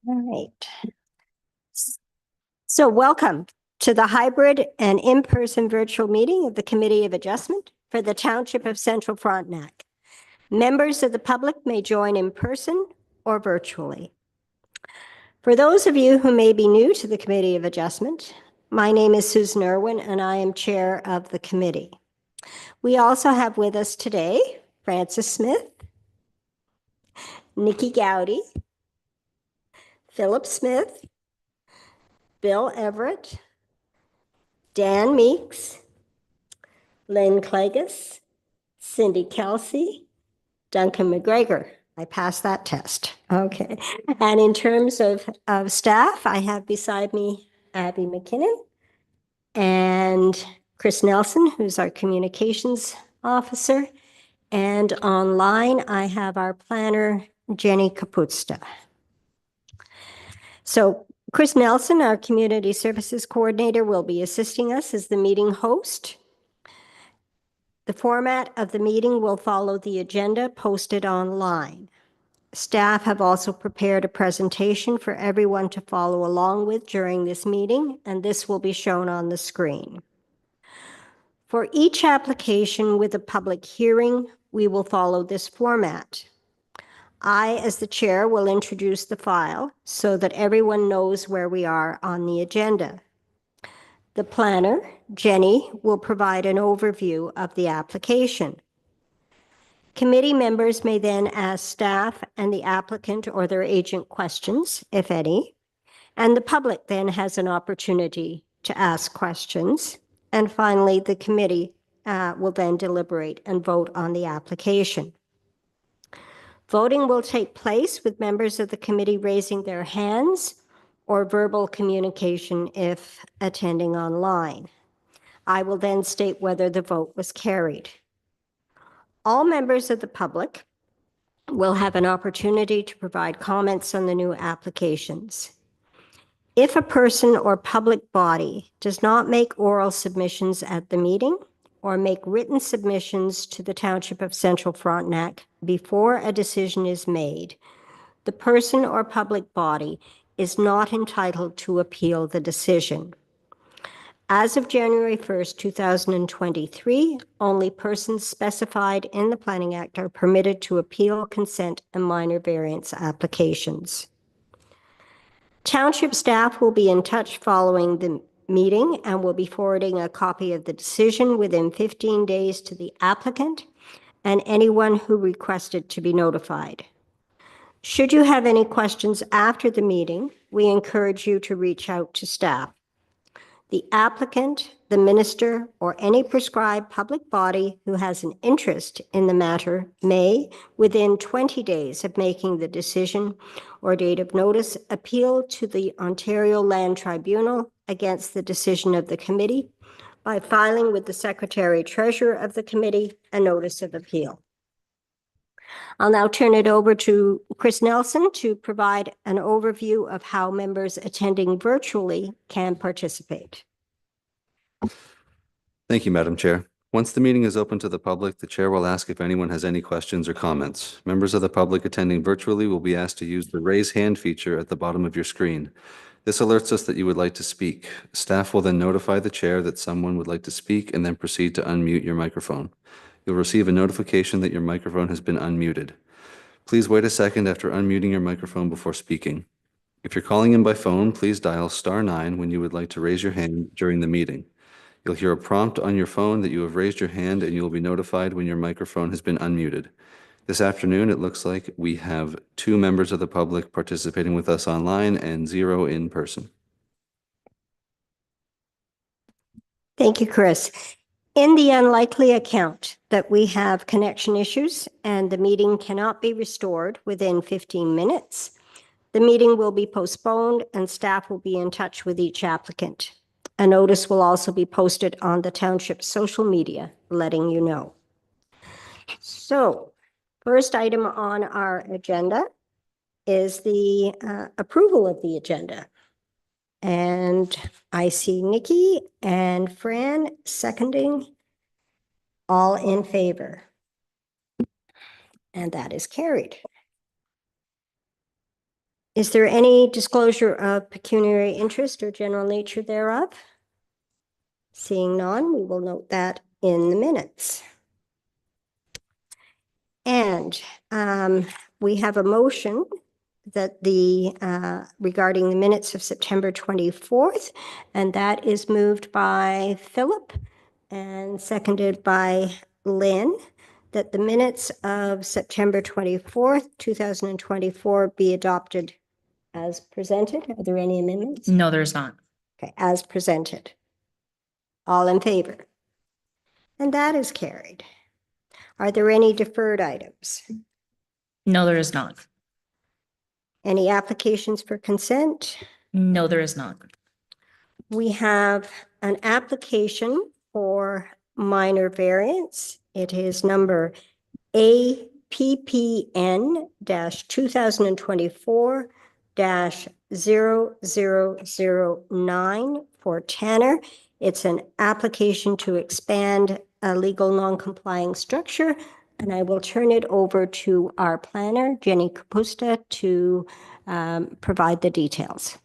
All right. So welcome to the hybrid and in-person virtual meeting of the Committee of Adjustment for the Township of Central Frontenac. Members of the public may join in person or virtually. For those of you who may be new to the Committee of Adjustment, my name is Susan Irwin and I am chair of the committee. We also have with us today Francis Smith, Nikki Gowdy, Philip Smith, Bill Everett, Dan Meeks, Lynn Clagus, Cindy Kelsey, Duncan McGregor. I passed that test. Okay. And in terms of staff, I have beside me Abby McKinnon and Chris Nelson, who's our communications officer. And online, I have our planner, Jenny Kaputsta. So Chris Nelson, our community services coordinator, will be assisting us as the meeting host. The format of the meeting will follow the agenda posted online. Staff have also prepared a presentation for everyone to follow along with during this meeting, and this will be shown on the screen. For each application with a public hearing, we will follow this format. I, as the chair, will introduce the file so that everyone knows where we are on the agenda. The planner, Jenny, will provide an overview of the application. Committee members may then ask staff and the applicant or their agent questions, if any, and the public then has an opportunity to ask questions. And finally, the committee will then deliberate and vote on the application. Voting will take place with members of the committee raising their hands or verbal communication if attending online. I will then state whether the vote was carried. All members of the public will have an opportunity to provide comments on the new applications. If a person or public body does not make oral submissions at the meeting or make written submissions to the Township of Central Frontenac before a decision is made, the person or public body is not entitled to appeal the decision. As of January 1st, 2023, only persons specified in the Planning Act are permitted to appeal consent and minor variance applications. Township staff will be in touch following the meeting and will be forwarding a copy of the decision within 15 days to the applicant and anyone who requested to be notified. Should you have any questions after the meeting, we encourage you to reach out to staff. The applicant, the minister, or any prescribed public body who has an interest in the matter may, within 20 days of making the decision or date of notice, appeal to the Ontario Land Tribunal against the decision of the committee by filing with the Secretary-Treasurer of the committee a notice of appeal. I'll now turn it over to Chris Nelson to provide an overview of how members attending virtually can participate. Thank you, Madam Chair. Once the meeting is open to the public, the chair will ask if anyone has any questions or comments. Members of the public attending virtually will be asked to use the raise hand feature at the bottom of your screen. This alerts us that you would like to speak. Staff will then notify the chair that someone would like to speak and then proceed to unmute your microphone. You'll receive a notification that your microphone has been unmuted. Please wait a second after unmuting your microphone before speaking. If you're calling in by phone, please dial *9 when you would like to raise your hand during the meeting. You'll hear a prompt on your phone that you have raised your hand and you will be notified when your microphone has been unmuted. This afternoon, it looks like we have 2 members of the public participating with us online and 0 in person. Thank you, Chris. In the unlikely account that we have connection issues and the meeting cannot be restored within 15 minutes, the meeting will be postponed and staff will be in touch with each applicant. A notice will also be posted on the township social media, letting you know. So, first item on our agenda is the approval of the agenda. And I see Nikki and Fran seconding. All in favor. And that is carried. Is there any disclosure of pecuniary interest or general nature thereof? Seeing none, we will note that in the minutes. And we have a motion that regarding the minutes of September 24th, and that is moved by Philip and seconded by Lynn, that the minutes of September 24th, 2024 be adopted as presented. Are there any amendments? No, there's not. Okay, as presented. All in favor? And that is carried. Are there any deferred items? No, there is not. Any applications for consent? No, there is not. We have an application for minor variance. It is number APPN-2024-0009 for Tanner. It's an application to expand a legal non-complying structure, and I will turn it over to our planner, Jenny Kapusta, to provide the details.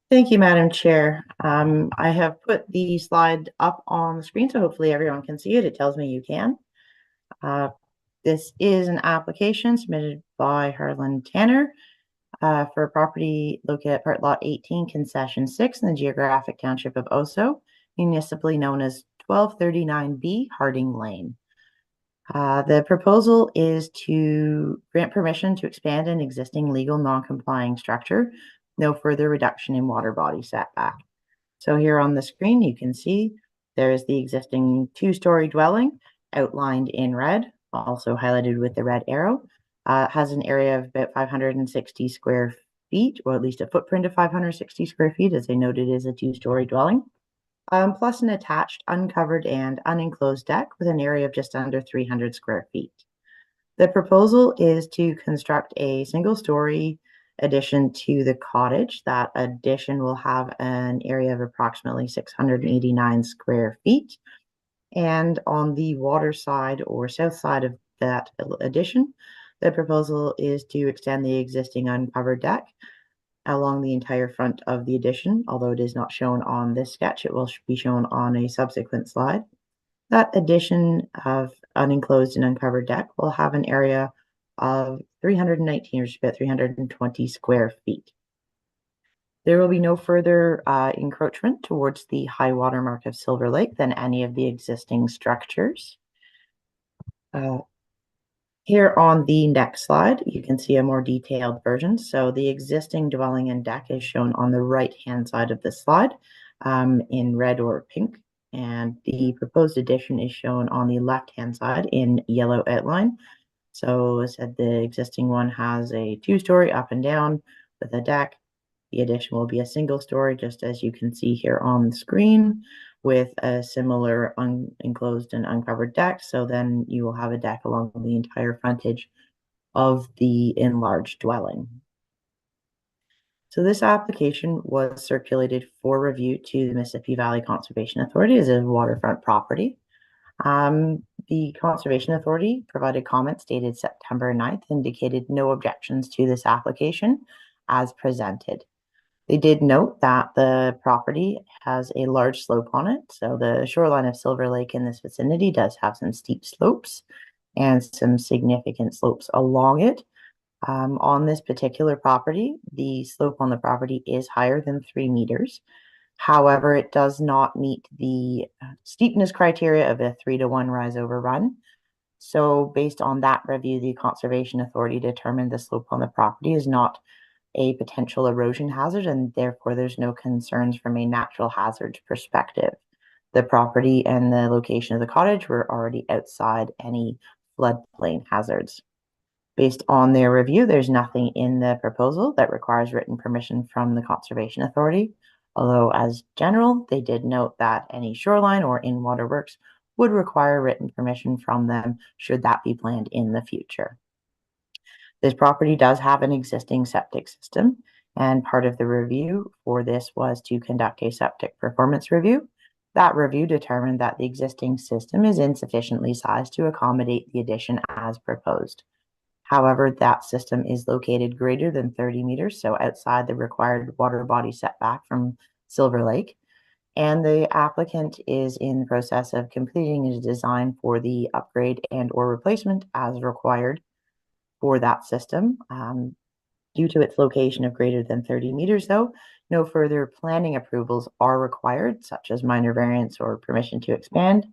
Thank you, Madam Chair. I have put the slide up on the screen, so hopefully everyone can see it. It tells me you can. This is an application submitted by Harlan Tanner for a property located at Part Lot 18, Concession 6 in the geographic township of Oso, municipally known as 1239B Harding Lane. The proposal is to grant permission to expand an existing legal non-complying structure, no further reduction in water body setback. So here on the screen, you can see there is the existing two-story dwelling outlined in red, also highlighted with the red arrow. It has an area of about 560 square feet, or at least a footprint of 560 square feet, as I noted is a two-story dwelling, plus an attached uncovered and unenclosed deck with an area of just under 300 square feet. The proposal is to construct a single-story addition to the cottage. That addition will have an area of approximately 689 square feet. And on the water side or south side of that addition, the proposal is to extend the existing uncovered deck along the entire front of the addition. Although it is not shown on this sketch, it will be shown on a subsequent slide. That addition of unenclosed and uncovered deck will have an area of 319, or just about 320 square feet. There will be no further encroachment towards the high water mark of Silver Lake than any of the existing structures. Here on the next slide, you can see a more detailed version. So the existing dwelling and deck is shown on the right-hand side of the slide in red or pink. And the proposed addition is shown on the left-hand side in yellow outline. So as I said, the existing one has a two-story up and down with a deck. The addition will be a single story, just as you can see here on the screen, with a similar unenclosed and uncovered deck. So then you will have a deck along the entire frontage of the enlarged dwelling. So this application was circulated for review to the Mississippi Valley Conservation Authority as a waterfront property. The Conservation Authority provided comments dated September 9th, indicated no objections to this application as presented. They did note that the property has a large slope on it. So the shoreline of Silver Lake in this vicinity does have some steep slopes and some significant slopes along it. On this particular property, the slope on the property is higher than 3 meters. However, it does not meet the steepness criteria of a 3-to-1 rise over run. So based on that review, the Conservation Authority determined the slope on the property is not a potential erosion hazard, and therefore there's no concerns from a natural hazards perspective. The property and the location of the cottage were already outside any floodplain hazards. Based on their review, there's nothing in the proposal that requires written permission from the Conservation Authority, although as general, they did note that any shoreline or in-water works would require written permission from them should that be planned in the future. This property does have an existing septic system, and part of the review for this was to conduct a septic performance review. That review determined that the existing system is insufficiently sized to accommodate the addition as proposed. However, that system is located greater than 30 meters, so outside the required water body setback from Silver Lake. And the applicant is in the process of completing a design for the upgrade and or replacement as required for that system. Due to its location of greater than 30 meters, though, no further planning approvals are required, such as minor variance or permission to expand,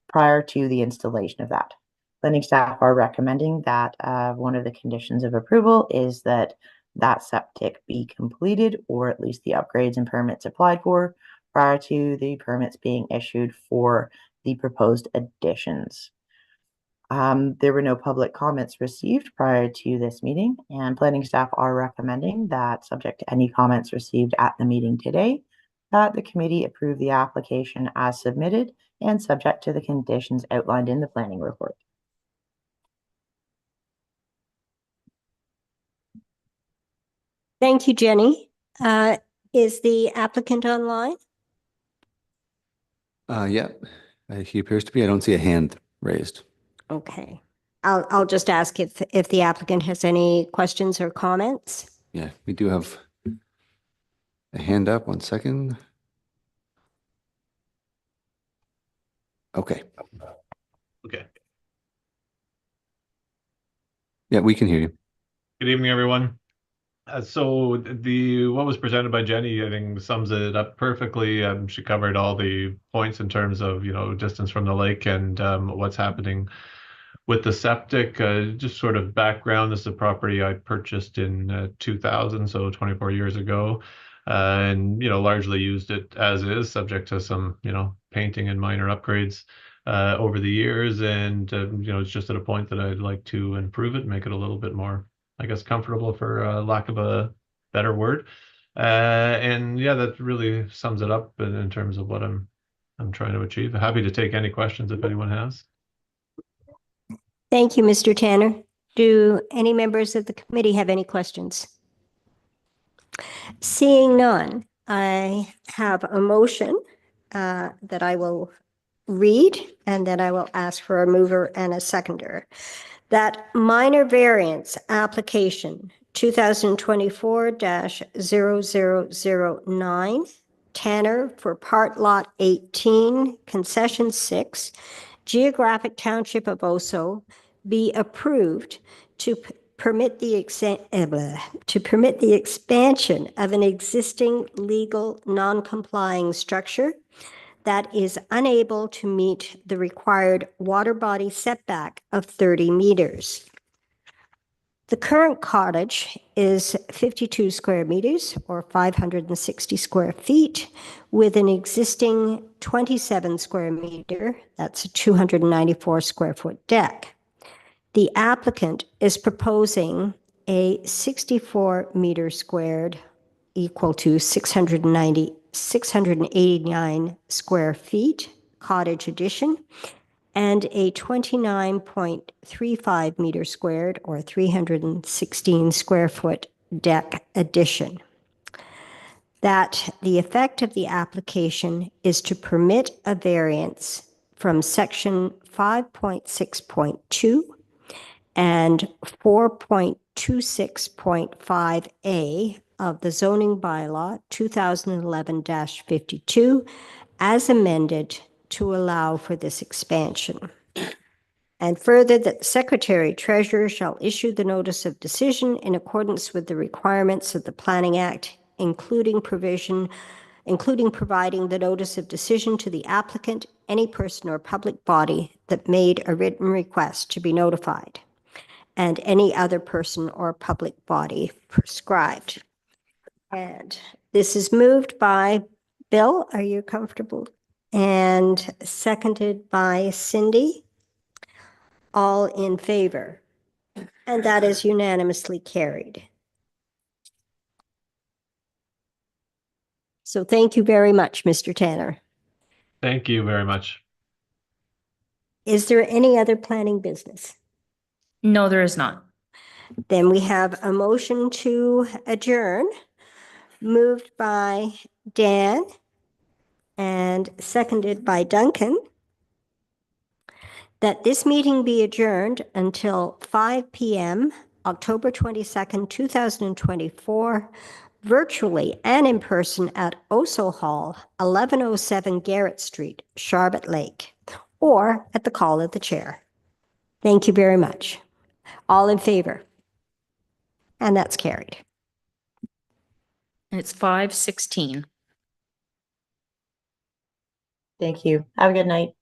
prior to the installation of that. Planning staff are recommending that one of the conditions of approval is that septic be completed, or at least the upgrades and permits applied for, prior to the permits being issued for the proposed additions. There were no public comments received prior to this meeting, and planning staff are recommending that, subject to any comments received at the meeting today, that the committee approve the application as submitted and subject to the conditions outlined in the planning report. Thank you, Jenny. Is the applicant online? Yeah, he appears to be. I don't see a hand raised. Okay. I'll just ask if the applicant has any questions or comments. Yeah, we do have a hand up. 1 second. Okay. Okay. Yeah, we can hear you. Good evening, everyone. So what was presented by Jenny, I think, sums it up perfectly. She covered all the points in terms of, distance from the lake and what's happening with the septic. Just sort of background, this is a property I purchased in 2000, so 24 years ago, and largely used it as is, subject to some painting and minor upgrades over the years. And it's just at a point that I'd like to improve it, make it a little bit more, I guess, comfortable, for lack of a better word. And yeah, that really sums it up in terms of what I'm trying to achieve. Happy to take any questions if anyone has. Thank you, Mr. Tanner. Do any members of the committee have any questions? Seeing none, I have a motion that I will read, and then I will ask for a mover and a seconder. That minor variance application 2024-0009, Tanner for part lot 18, concession 6, geographic township of Oso, be approved to permit the expansion of an existing legal non-complying structure that is unable to meet the required water body setback of 30 meters. The current cottage is 52 square meters or 560 square feet with an existing 27 square meter, that's a 294 square foot deck. The applicant is proposing a 64 meter squared equal to 689 square feet cottage addition and a 29.35 meter squared or 316 square foot deck addition. That the effect of the application is to permit a variance from section 5.6.2 and 4.26.5A of the zoning bylaw 2011-52 as amended to allow for this expansion. And further, that the Secretary Treasurer shall issue the notice of decision in accordance with the requirements of the Planning Act, including providing the notice of decision to the applicant, any person or public body that made a written request to be notified, and any other person or public body prescribed. And this is moved by Bill. Are you comfortable? And seconded by Cindy. All in favor. And that is unanimously carried. So thank you very much, Mr. Tanner. Thank you very much. Is there any other planning business? No, there is not. Then we have a motion to adjourn, moved by Dan and seconded by Duncan. that this meeting be adjourned until 5 p.m., October 22nd, 2024, virtually and in person at Oso Hall, 1107 Garrett Street, Charlotte Lake, or at the call of the chair. Thank you very much. All in favor? And that's carried. And it's 5:16. Thank you. Have a good night.